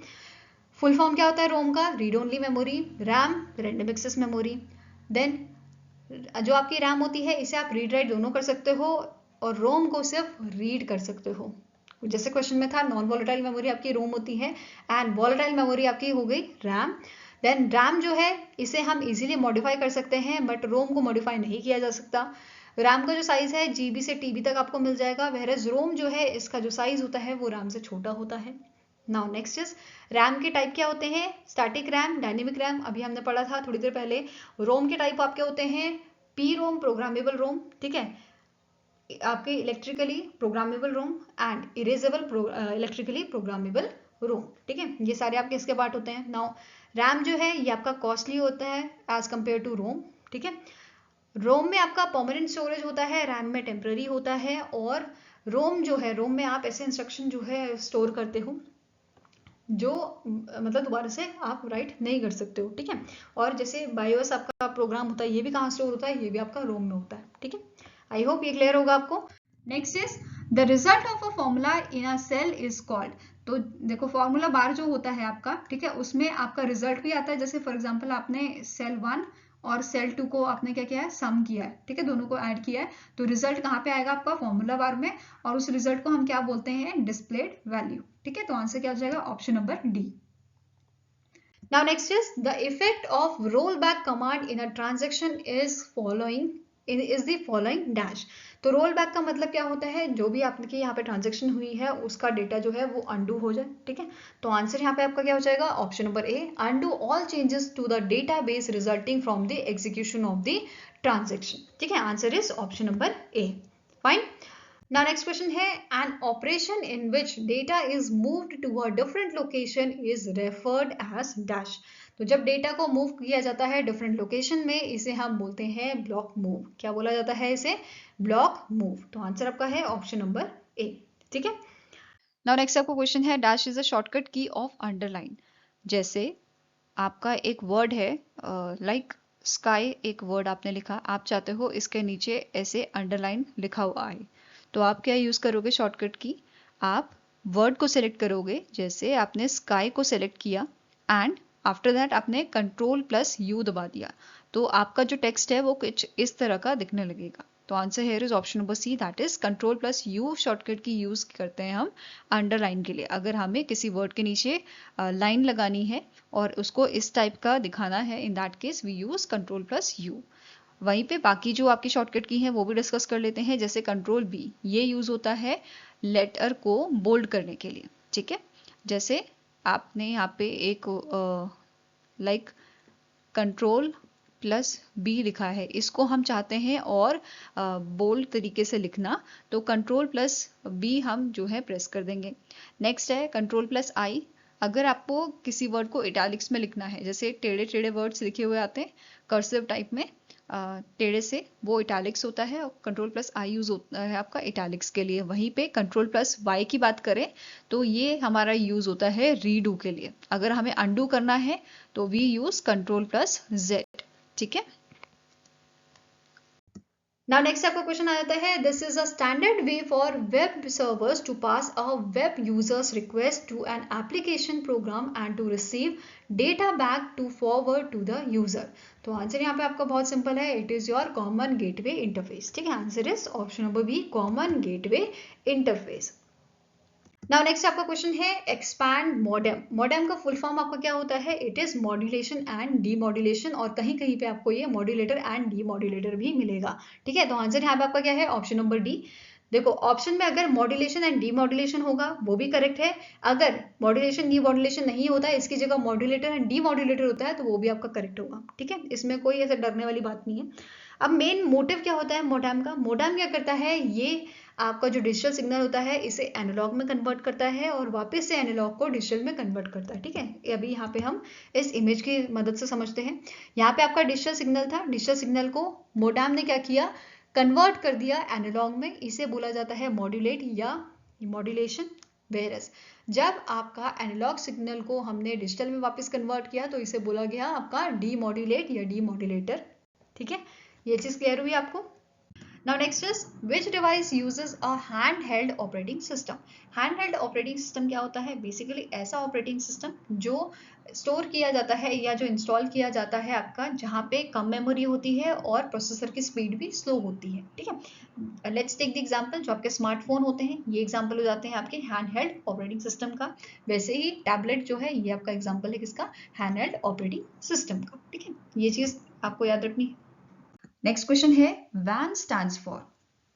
फुल फॉर्म क्या होता है रोम का? Read only memory. RAM random access memory. Then जो आपकी रैम होती है इसे आप रीड राइट दोनों कर सकते हो, और रोम को सिर्फ रीड कर सकते हो। जैसे क्वेश्चन में था, नॉन वॉलेटाइल मेमोरी आपकी रोम होती है एंड वॉलेटाइल मेमोरी आपकी हो गई रैम। देन रैम जो है इसे हम इजीली मॉडिफाई कर सकते हैं, बट रोम को मॉडिफाई नहीं किया जा सकता। रैम का जो साइज है जीबी से टीबी तक आपको मिल जाएगा, वहेरएज रोम जो है इसका जो साइज होता है वो रैम से छोटा होता है। नाउ नेक्स्ट इज रैम के टाइप क्या होते हैं? स्टैटिक रैम, डायनेमिक रैम, अभी हमने पढ़ा था थोड़ी देर पहले। रोम के टाइप आपके होते हैं पी रोम, प्रोग्रामेबल रोम। ठीक है, आपके electrically programmable Rome and erasable electrically programmable रोम। ठीक है, ये सारे आपके इसके पार्ट होते हैं। नाउ रैम जो है ये आपका कॉस्टली होता है एज कंपेयर टू रोम। ठीक है, रोम में आपका परमानेंट स्टोरेज होता है, रैम में टेम्पररी होता है। और रोम जो है, रोम में आप ऐसे इंस्ट्रक्शन जो है स्टोर करते हो जो मतलब दोबारा से आप राइट नहीं कर सकते हो। ठीक है, और जैसे बायोस आपका प्रोग्राम होता है ये भी कहाँ स्टोर होता है? ये भी आपका रोम में होता है। ठीक है, आई होप ये क्लियर होगा आपको। Next is the result of a formula in a cell is called. तो देखो फॉर्मूला बार जो होता है आपका, ठीक है, उसमें आपका रिजल्ट भी आता है। जैसे फॉर एग्जांपल आपने सेल 1 और सेल 2 को आपने क्या किया है? सम किया है। ठीक है, दोनों को ऐड किया है, तो रिजल्ट कहाँ पे आएगा आपका? फॉर्मूला बार में। और उस रिजल्ट को हम क्या बोलते हैं? Displayed value. ठीक है, तो आंसर क्या हो जाएगा? Option number D. Now next is the effect of rollback command in a transaction is the following dash। तो rollback का मतलब क्या होता है? जो भी आपकी यहाँ पे ट्रांजेक्शन हुई है उसका डेटा जो है वो अनडू हो जाए। ठीक है, तो आंसर यहाँ पे आपका क्या हो जाएगा? Option number A, undo all changes to the database resulting from the execution of the transaction. ठीक है, answer is option number A. Fine. Now next question है, an operation in which data is moved to a different location is referred as dash। तो जब data को move किया जाता है different location में इसे हम बोलते हैं ब्लॉक मूव। क्या बोला जाता है इसे? Block move. तो आंसर आपका है ऑप्शन नंबर ए। ठीक है, नाउ नेक्स्ट आपको क्वेश्चन है, डैश इज अ शॉर्टकट की ऑफ अंडरलाइन। जैसे आपका एक वर्ड है लाइक स्काई, एक वर्ड आपने लिखा, आप चाहते हो इसके नीचे ऐसे अंडरलाइन लिखा हुआ है, तो आप क्या यूज करोगे शॉर्टकट की? आप वर्ड को सिलेक्ट करोगे, जैसे आपने स्काई को सिलेक्ट किया एंड आफ्टर दैट आपने कंट्रोल प्लस यू दबा दिया, तो आपका जो टेक्स्ट है वो कुछ इस तरह का दिखने लगेगा। तो answer here is option number C, that is control plus U shortcut की यूज करते हैं हम अंडरलाइन के लिए। अगर हमें किसी वर्ड के नीचे लाइन लगानी है और उसको इस टाइप का दिखाना है, in that case we use control plus U. वहीं पे बाकी जो आपकी शॉर्टकट की है वो भी डिस्कस कर लेते हैं। जैसे कंट्रोल बी, ये यूज होता है लेटर को बोल्ड करने के लिए। ठीक है, जैसे आपने यहाँ पे एक लाइक कंट्रोल प्लस बी लिखा है, इसको हम चाहते हैं और बोल्ड तरीके से लिखना, तो कंट्रोल प्लस बी हम जो है प्रेस कर देंगे। नेक्स्ट है कंट्रोल प्लस आई। अगर आपको किसी वर्ड को इटैलिक्स में लिखना है, जैसे टेढ़े टेढ़े वर्ड्स लिखे हुए आते हैं कर्सिव टाइप में, टेढ़े से, वो इटैलिक्स होता है, और कंट्रोल प्लस आई यूज होता है आपका इटैलिक्स के लिए। वहीं पे कंट्रोल प्लस वाई की बात करें तो ये हमारा यूज होता है रीडू के लिए। अगर हमें अंडू करना है तो we use control plus Z. ठीक है, नाउ नेक्स्ट आपका क्वेश्चन आ जाता है, this is a standard way for web servers to pass a web users request to an application program and to receive data back to forward to the user. तो answer यहाँ पे आपका बहुत simple है, it is your common gateway interface. ठीक है, answer is option number B, common gateway interface. Now next आपका question है, एक्सपैंड मॉडेम। मॉडेम का फुल फॉर्म आपका क्या होता है? It is modulation and demodulation, और कहीं कहीं पे आपको ये मॉड्यूलेटर एंड डीमॉड्यूलेटर भी मिलेगा। ठीक है, तो आंसर यहाँ पे आपका क्या है? Option number D. देखो ऑप्शन में अगर मॉड्यूलेशन एंड डीमॉड्यूलेशन होगा वो भी करेक्ट है, अगर मॉड्यूलेशन डीमॉड्यूलेशन नहीं होता है, इसकी जगह मॉड्यूलेटर एंड डीमॉड्यूलेटर होता है, तो वो भी आपका करेक्ट होगा। ठीक है, इसमें कोई ऐसे डरने वाली बात नहीं है। अब मेन मोटिव क्या होता है मोडेम का? मोडेम क्या करता है? ये आपका जो डिजिटल सिग्नल होता है इसे एनालॉग में कन्वर्ट करता है और वापस से एनालॉग को डिजिटल में कन्वर्ट करता है। ठीक है, अभी यहाँ पे हम इस इमेज की मदद से समझते हैं। यहाँ पे आपका डिजिटल सिग्नल था, डिजिटल सिग्नल को मोडेम ने क्या किया, कन्वर्ट कर दिया एनालॉग में। इसे बोला जाता है मॉड्यूलेट या मॉड्यूलेशन। वेरस जब आपका एनालॉग सिग्नल को हमने डिजिटल में वापस कन्वर्ट किया तो इसे बोला गया आपका डीमॉड्यूलेट या डीमॉड्यूलेटर। ठीक है, ये चीज क्लियर हुई आपको। Now next is which device uses a handheld operating system? Handheld operating system क्या होता है? Basically ऐसा operating system जो स्टोर किया जाता है या जो इंस्टॉल किया जाता है आपका जहाँ पे कम मेमोरी होती है और प्रोसेसर की स्पीड भी स्लो होती है। ठीक है, लेट्स टेक द एग्जांपल, जो आपके स्मार्टफोन होते हैं ये एग्जांपल हो जाते हैं आपके हैंडहेल्ड ऑपरेटिंग सिस्टम का। वैसे ही टैबलेट जो है ये आपका एग्जांपल है किसका, हैंडहेल्ड ऑपरेटिंग सिस्टम का। ठीक है, ये चीज आपको याद रखनी है। नेक्स्ट क्वेश्चन है WAN स्टैंड्स फॉर।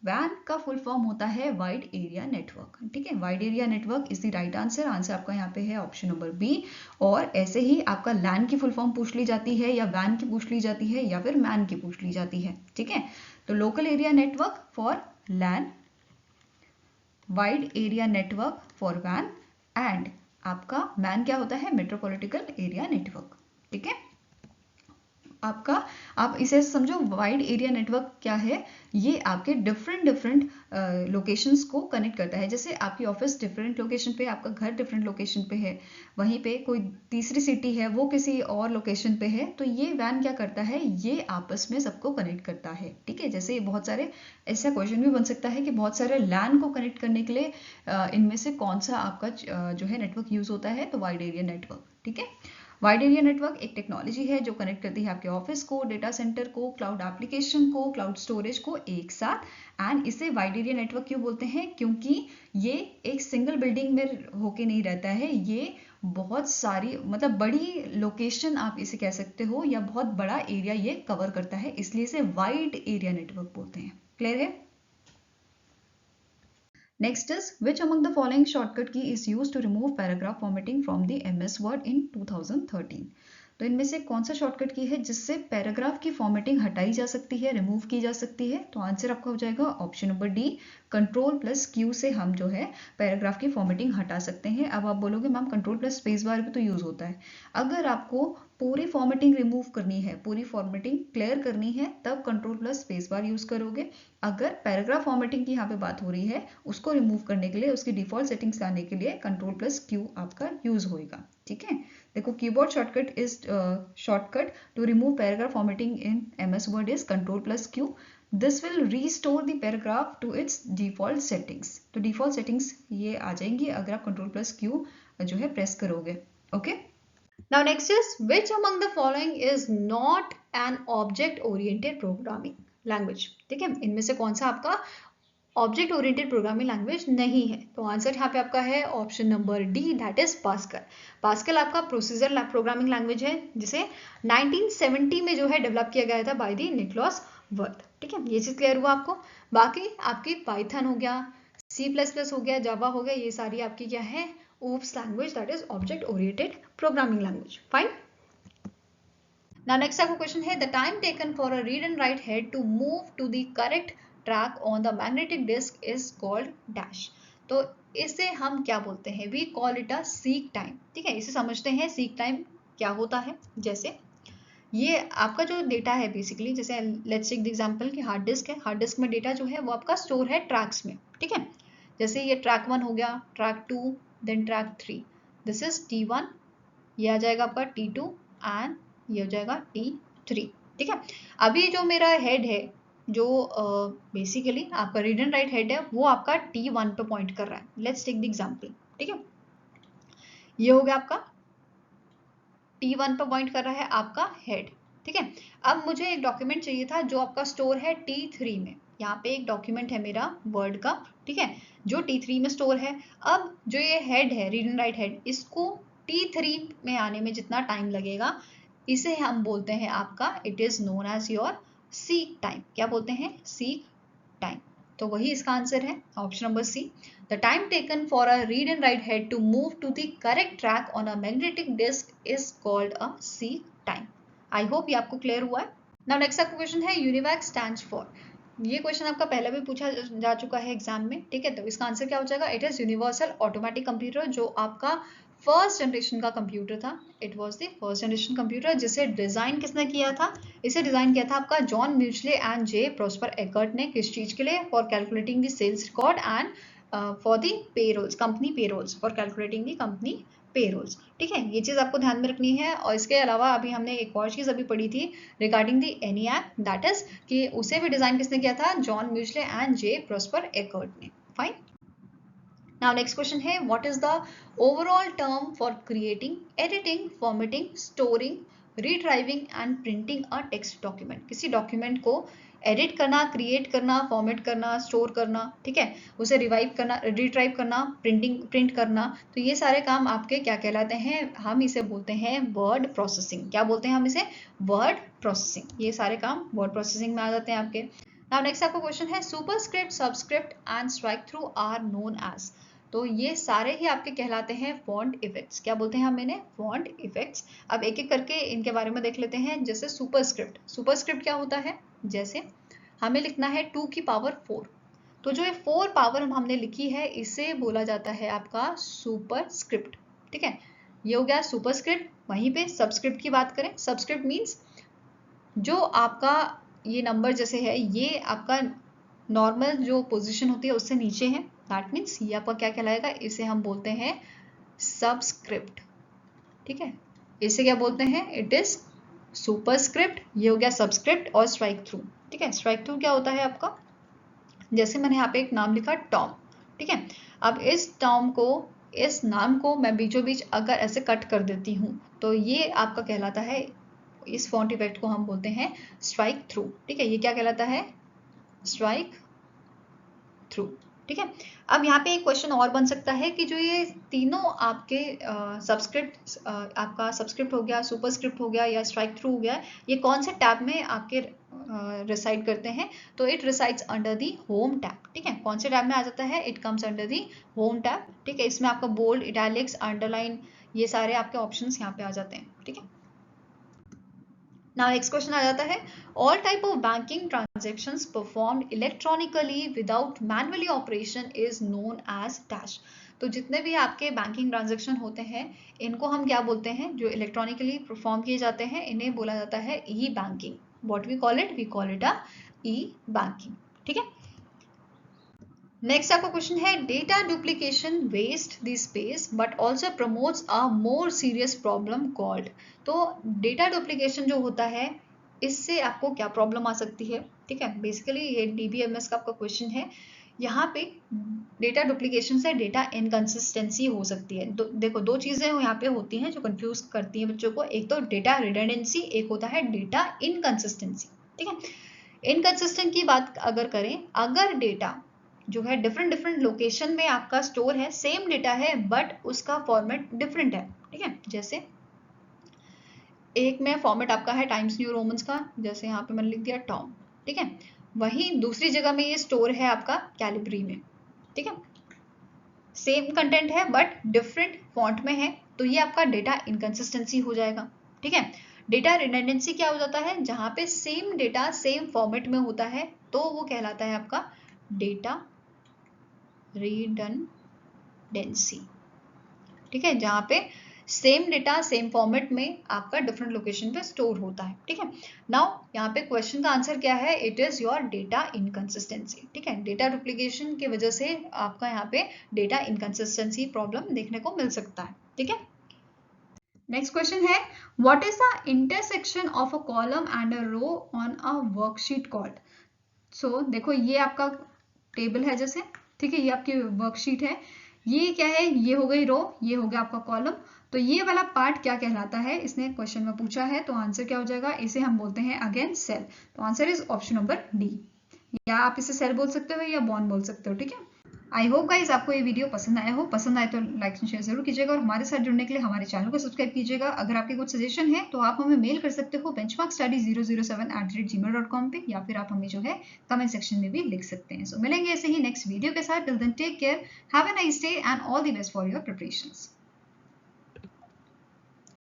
WAN का फुल फॉर्म होता है वाइड एरिया नेटवर्क। ठीक है, wide area network is the right answer. Answer आपका यहाँ पे है ऑप्शन नंबर बी। और ऐसे ही आपका LAN की फुल फॉर्म पूछ ली जाती है या WAN की पूछ ली जाती है या फिर MAN की पूछ ली जाती है। ठीक है, तो local area network for LAN, wide area network for WAN and आपका MAN क्या होता है, मेट्रोपॉलिटन एरिया नेटवर्क। ठीक है, आपका आप इसे समझो वाइड एरिया नेटवर्क क्या है, ये आपके डिफरेंट लोकेशंस को कनेक्ट करता है। जैसे आपकी ऑफिस डिफरेंट लोकेशन पे, आपका घर डिफरेंट लोकेशन पे है, वहीं पे कोई तीसरी सिटी है वो किसी और लोकेशन पे है, तो ये WAN क्या करता है, ये आपस में सबको कनेक्ट करता है। ठीक है, जैसे बहुत सारे ऐसा क्वेश्चन भी बन सकता है कि बहुत सारे LAN को कनेक्ट करने के लिए इनमें से कौन सा आपका जो है नेटवर्क यूज होता है, तो वाइड एरिया नेटवर्क। ठीक है, वाइड एरिया नेटवर्क एक टेक्नोलॉजी है जो कनेक्ट करती है आपके ऑफिस को, डेटा सेंटर को, क्लाउड एप्लीकेशन को, क्लाउड स्टोरेज को एक साथ। एंड इसे वाइड एरिया नेटवर्क क्यों बोलते हैं, क्योंकि ये एक सिंगल बिल्डिंग में होके नहीं रहता है, ये बहुत सारी मतलब बड़ी लोकेशन आप इसे कह सकते हो या बहुत बड़ा एरिया ये कवर करता है, इसलिए इसे वाइड एरिया नेटवर्क बोलते हैं। क्लियर है? Next is which among the following shortcut key is used to remove paragraph formatting from the MS Word in 2013? तो इनमें से कौन सा शॉर्टकट की है जिससे पैराग्राफ की फॉर्मेटिंग हटाई जा सकती है, रिमूव की जा सकती है? तो आंसर आपका हो जाएगा ऑप्शन नंबर डी, Ctrl+Q से हम जो है पैराग्राफ की फॉर्मेटिंग हटा सकते हैं। अब आप बोलोगे मैम Ctrl+ स्पेस बार भी तो यूज होता है। अगर आपको पूरी फॉर्मेटिंग रिमूव करनी है, पूरी फॉर्मेटिंग क्लियर करनी है, तब Ctrl+ स्पेस बार यूज करोगे। अगर पैराग्राफ फॉर्मेटिंग की यहाँ पे बात हो रही है, उसको रिमूव करने के लिए, उसकी डिफॉल्ट सेटिंग्स लाने के लिए Ctrl+Q आपका यूज होएगा। ठीक है, देखो keyboard shortcut is shortcut to remove paragraph formatting in MS Word इज Ctrl+Q. This will restore the paragraph to its default settings. तो डिफॉल्ट सेटिंग्स ये आ जाएंगी अगर आप Ctrl+Q जो है प्रेस करोगे। Okay, now next is which among the following is not an object oriented programming language? ठीक है, इनमें से कौन सा आपका ऑब्जेक्ट ओरिएंटेड प्रोग्रामिंग लैंग्वेज नहीं है? तो आंसर यहाँ पे आपका है option number D, that is pascal. Pascal आपका प्रोसीजर प्रोग्रामिंग लैंग्वेज है जिसे 1970 में जो है डेवलप किया गया था बाय द निकोलस वर्थ। ठीक है, ये चीज क्लियर हुआ आपको। बाकी आपकी पाइथन हो गया, C++ हो गया, जावा हो गया, ये सारी आपकी क्या है, OOPs language, that is object oriented programming language. Fine. Now next आपका क्वेश्चन है the time taken for a read and write head to move to the correct track on the magnetic disk is called dash. तो इसे हम क्या बोलते हैं, we call it a seek time. ठीक है, इसे समझते हैं seek time क्या होता है। जैसे ये आपका जो डेटा है बेसिकली, जैसे लेट्स टेक द एग्जांपल कि हार्ड डिस्क है, हार्ड डिस्क में डेटा जो है वो आपका स्टोर है ट्रैक्स में। ठीक है, जैसे ये ट्रैक 1 हो गया, track 2, then track 3, this is T1, ये आ जाएगा आपका T2 एंड ये हो जाएगा T3। ठीक है, अभी जो मेरा हेड है जो बेसिकली आपका रीड एंड राइट हेड है वो आपका T1 पे पॉइंट कर रहा है। Let's take the example. ठीक है, ये हो गया आपका T1 पे पॉइंट कर रहा है आपका हेड। ठीक है, अब मुझे एक डॉक्यूमेंट चाहिए था जो आपका स्टोर है T3 में। यहाँ पे एक डॉक्यूमेंट है मेरा वर्ड का, ठीक है, जो T3 में स्टोर है। अब जो ये हेड है, रीड एंड राइट हेड, इसको T3 में आने में जितना टाइम लगेगा इसे हम बोलते हैं आपका, it is known as your seek time. क्या बोलते हैं, सीक टाइम। तो वही इसका आंसर है option number C, the time taken for a read and write head to move to the correct track on a magnetic disk is called a seek time. I hope ये आपको clear हुआ है। Now next आपका question है UNIVAC stands for. ये question आपका पहले भी पूछा जा चुका है एग्जाम में, ठीक है। तो इसका आंसर क्या हो जाएगा, it is universal automatic computer, जो आपका फर्स्ट जनरेशन का कंप्यूटर था। It was the first generation computer, जिसे डिजाइन किसने किया था, इसे डिजाइन किया था आपका John Mauchly and J Presper Eckert ने। किस चीज के लिए, for calculating the sales record and for the payrolls, company payrolls, for calculating the company payrolls, ठीक है। ये चीज आपको ध्यान में रखनी है। और इसके अलावा अभी हमने एक और चीज अभी पढ़ी थी regarding the ENIAC, that is कि उसे भी डिजाइन किसने किया था, John Mauchly and J Presper Eckert ने। फाइन। नाउ नेक्स्ट क्वेश्चन है, what is the overall term for creating, editing, formatting, storing, retrieving and printing a text document. किसी document को एडिट करना, क्रिएट करना, फॉर्मेट करना, स्टोर करना, ठीक है, उसे रिवाइव करना, रिट्राइव करना, प्रिंट करना, तो ये सारे काम आपके क्या कहलाते हैं, हम इसे बोलते हैं वर्ड प्रोसेसिंग। क्या बोलते हैं हम इसे, वर्ड प्रोसेसिंग। ये सारे काम वर्ड प्रोसेसिंग में आ जाते हैं आपके। नाउ नेक्स्ट आपका क्वेश्चन है, superscript, subscript and strike through are known as. तो ये सारे ही आपके कहलाते हैं फॉन्ट इफेक्ट्स। क्या बोलते हैं हम इन्हें, फॉन्ट इफेक्ट्स। अब एक एक करके इनके बारे में देख लेते हैं। जैसे सुपरस्क्रिप्ट, सुपरस्क्रिप्ट क्या होता है, जैसे हमें लिखना है 2 की पावर 4, तो जो ये 4 पावर हमने लिखी है इसे बोला जाता है आपका सुपरस्क्रिप्ट, ठीक है। ये हो गया सुपरस्क्रिप्ट। वहीं पे सबस्क्रिप्ट की बात करें, सबस्क्रिप्ट मीन्स जो आपका ये नंबर जैसे है, ये आपका नॉर्मल जो पोजीशन होती है उससे नीचे है, दैट मीन्स ये आपका क्या कहलाएगा, इसे हम बोलते हैं सबस्क्रिप्ट, ठीक है। इसे क्या बोलते हैं, इट इज सुपरस्क्रिप्ट। ये हो गया सबस्क्रिप्ट। और स्ट्राइक थ्रू, ठीक है, स्ट्राइक थ्रू क्या होता है आपका, जैसे मैंने यहाँ पे एक नाम लिखा टॉम, ठीक है। अब इस टॉम को, इस नाम को मैं बीचों बीच अगर ऐसे कट कर देती हूँ तो ये आपका कहलाता है, इस फॉन्ट इफेक्ट को हम बोलते हैं स्ट्राइक थ्रू, ठीक है। ये क्या कहलाता है, स्ट्राइक थ्रू, ठीक है। अब यहाँ पे एक क्वेश्चन और बन सकता है कि जो ये तीनों आपके सबस्क्रिप्ट, आपका सबस्क्रिप्ट हो गया, सुपरस्क्रिप्ट हो गया या स्ट्राइक थ्रू हो गया, ये कौन से टैब में आपके रिसाइड करते हैं, तो it resides under the home tab, ठीक है। कौन से टैब में आ जाता है, it comes under the home tab, ठीक है। इसमें आपका बोल्ड, इटैलिक्स, अंडरलाइन, ये सारे आपके ऑप्शंस यहाँ पे आ जाते हैं, ठीक है। Now next question आ जाता है, all type of banking transactions performed electronically without manually operation is known as dash। तो जितने भी आपके बैंकिंग ट्रांजेक्शन होते हैं इनको हम क्या बोलते हैं, जो इलेक्ट्रॉनिकली परफॉर्म किए जाते हैं इन्हें बोला जाता है e banking. What we call it a e banking, ठीक है। नेक्स्ट आपका क्वेश्चन है, data duplication waste the space but also promotes a more serious problem called. तो डेटा डुप्लीकेशन जो होता है इससे आपको क्या प्रॉब्लम आ सकती है, ठीक है। बेसिकली ये DBMS का आपका क्वेश्चन है। यहाँ पे डेटा डुप्लीकेशन से डेटा इनकंसिस्टेंसी हो सकती है। देखो दो चीजें यहाँ पे होती हैं जो कंफ्यूज करती हैं बच्चों को, एक तो डेटा रिडंडेंसी, एक होता है डेटा इनकंसिस्टेंसी, ठीक है। इनकंसिस्टेंट की बात अगर करें, अगर डेटा जो है डिफरेंट लोकेशन में आपका स्टोर है, सेम डेटा है बट उसका फॉर्मेट डिफरेंट है, ठीक है। जैसे एक में फॉर्मेट आपका है टाइम्स न्यू रोमन्स का, जैसे यहाँ पे मैंने लिख दिया टॉम, ठीक है। वहीं दूसरी जगह में ये स्टोर है आपका कैलिब्री में, ठीक है। सेम कंटेंट है बट डिफरेंट फॉन्ट में है, तो ये आपका डेटा इनकंसिस्टेंसी हो जाएगा, ठीक है। डेटा रिडंडेंसी क्या हो जाता है, जहां पे सेम डेटा सेम फॉर्मेट में होता है तो वो कहलाता है आपका डेटा रिडंडेंसी, ठीक है। जहां पे सेम डेटा सेम फॉर्मेट में आपका डिफरेंट लोकेशन पे स्टोर होता है, ठीक है। नाउ यहाँ पे क्वेश्चन का आंसर क्या है, it is your data inconsistency, ठीक है। डेटा डुप्लीकेशन की वजह से आपका यहाँ पे डेटा इनकंसिस्टेंसी प्रॉब्लम देखने को मिल सकता है, ठीक है। नेक्स्ट क्वेश्चन है, what is the intersection of a column and a row on a worksheet called. So देखो ये आपका टेबल है जैसे, ठीक है, ये आपकी वर्कशीट है, ये क्या है, ये हो गई रो, ये हो गया आपका कॉलम। तो ये वाला पार्ट क्या कहलाता है, इसने क्वेश्चन में पूछा है, तो आंसर क्या हो जाएगा, इसे हम बोलते हैं अगेन सेल। तो answer is option number D, या आप इसे सेल बोल सकते हो या बॉन्ड बोल सकते हो, ठीक है। आई होप गाइज आपको ये वीडियो पसंद आया हो, पसंद आए तो लाइक एंड शेयर जरूर कीजिएगा और हमारे साथ जुड़ने के लिए हमारे चैनल को सब्सक्राइब कीजिएगा। अगर आपके कुछ सजेशन है तो आप हमें मेल कर सकते हो benchmarkstudy007@gmail.com पे, या फिर आप हमें जो है कमेंट सेक्शन में भी लिख सकते हैं। सो मिलेंगे ऐसे ही नेक्स्ट वीडियो के साथ। Till then take care, have a nice day and all the best for your preparations.